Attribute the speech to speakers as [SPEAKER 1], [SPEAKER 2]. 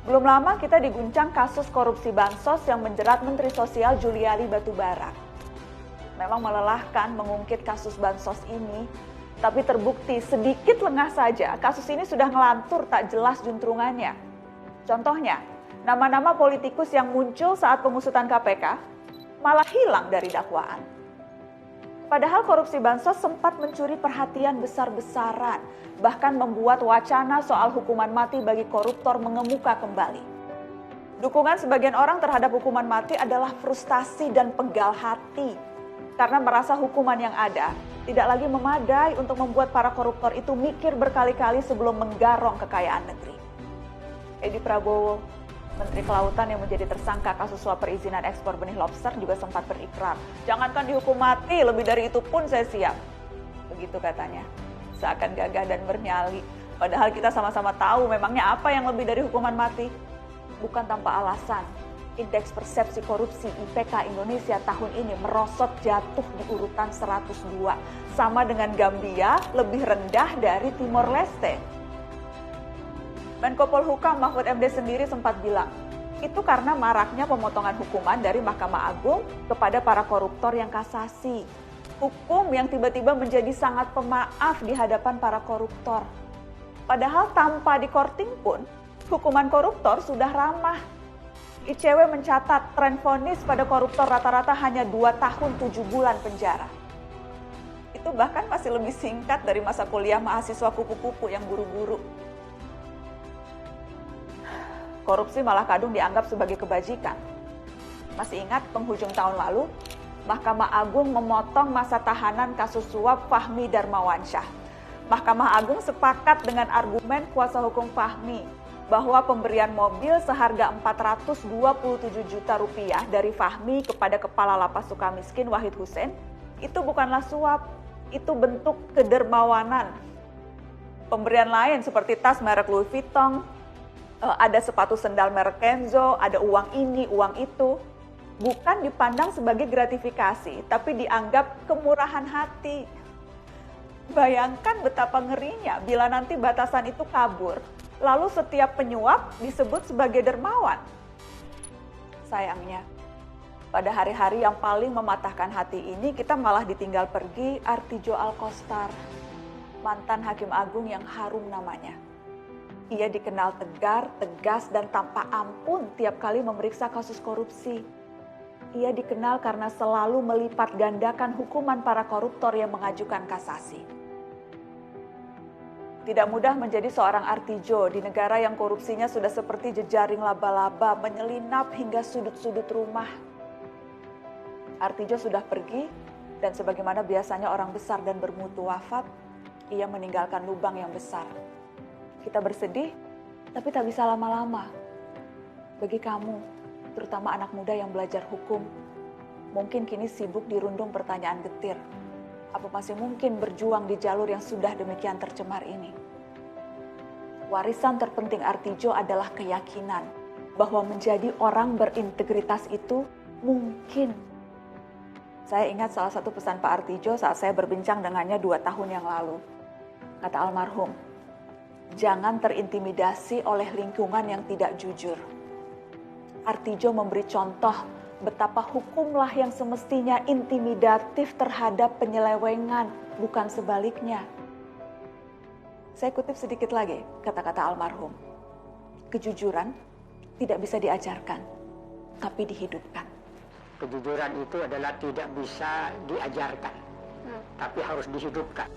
[SPEAKER 1] Belum lama kita diguncang kasus korupsi bansos yang menjerat Menteri Sosial Juliari Batubara. Memang melelahkan mengungkit kasus bansos ini, tapi terbukti sedikit lengah saja kasus ini sudah ngelantur tak jelas juntrungannya. Contohnya, nama-nama politikus yang muncul saat pengusutan KPK malah hilang dari dakwaan. Padahal korupsi bansos sempat mencuri perhatian besar-besaran, bahkan membuat wacana soal hukuman mati bagi koruptor mengemuka kembali. Dukungan sebagian orang terhadap hukuman mati adalah frustasi dan penggal hati, karena merasa hukuman yang ada tidak lagi memadai untuk membuat para koruptor itu mikir berkali-kali sebelum menggarong kekayaan negeri. Edi Prabowo, Menteri Kelautan yang menjadi tersangka kasus suap perizinan ekspor benih lobster juga sempat berikrar, jangankan dihukum mati, lebih dari itu pun saya siap. Begitu katanya, seakan gagah dan bernyali. Padahal kita sama-sama tahu memangnya apa yang lebih dari hukuman mati. Bukan tanpa alasan, indeks persepsi korupsi IPK Indonesia tahun ini merosot jatuh di urutan 102, sama dengan Gambia, lebih rendah dari Timor Leste. Menko Polhukam Mahfud MD sendiri sempat bilang, itu karena maraknya pemotongan hukuman dari Mahkamah Agung kepada para koruptor yang kasasi. Hukum yang tiba-tiba menjadi sangat pemaaf di hadapan para koruptor. Padahal tanpa dikorting pun, hukuman koruptor sudah ramah. ICW mencatat tren vonis pada koruptor rata-rata hanya 2 tahun 7 bulan penjara. Itu bahkan masih lebih singkat dari masa kuliah mahasiswa kupu-kupu yang buru-buru. Korupsi malah kadung dianggap sebagai kebajikan. Masih ingat penghujung tahun lalu, Mahkamah Agung memotong masa tahanan kasus suap Fahmi Darmawansyah. Mahkamah Agung sepakat dengan argumen kuasa hukum Fahmi bahwa pemberian mobil seharga 427 juta rupiah dari Fahmi kepada Kepala Lapas Sukamiskin Wahid Hussein itu bukanlah suap, itu bentuk kedermawanan. Pemberian lain seperti tas merek Louis Vuitton, ada sepatu sendal merek Kenzo, ada uang ini, uang itu, bukan dipandang sebagai gratifikasi, tapi dianggap kemurahan hati. Bayangkan betapa ngerinya bila nanti batasan itu kabur, lalu setiap penyuap disebut sebagai dermawan. Sayangnya, pada hari-hari yang paling mematahkan hati ini, kita malah ditinggal pergi Artijo Alkostar, mantan Hakim Agung yang harum namanya. Ia dikenal tegar, tegas, dan tanpa ampun tiap kali memeriksa kasus korupsi. Ia dikenal karena selalu melipat gandakan hukuman para koruptor yang mengajukan kasasi. Tidak mudah menjadi seorang Artijo di negara yang korupsinya sudah seperti jejaring laba-laba menyelinap hingga sudut-sudut rumah. Artijo sudah pergi, dan sebagaimana biasanya orang besar dan bermutu wafat, ia meninggalkan lubang yang besar. Kita bersedih, tapi tak bisa lama-lama. Bagi kamu, terutama anak muda yang belajar hukum, mungkin kini sibuk dirundung pertanyaan getir. Apa masih mungkin berjuang di jalur yang sudah demikian tercemar ini? Warisan terpenting Artijo adalah keyakinan bahwa menjadi orang berintegritas itu mungkin. Saya ingat salah satu pesan Pak Artijo saat saya berbincang dengannya 2 tahun yang lalu. Kata almarhum, jangan terintimidasi oleh lingkungan yang tidak jujur. Artijo memberi contoh betapa hukumlah yang semestinya intimidatif terhadap penyelewengan, bukan sebaliknya. Saya kutip sedikit lagi kata-kata almarhum. Kejujuran tidak bisa diajarkan, tapi dihidupkan.
[SPEAKER 2] Kejujuran itu adalah tidak bisa diajarkan, tapi harus dihidupkan.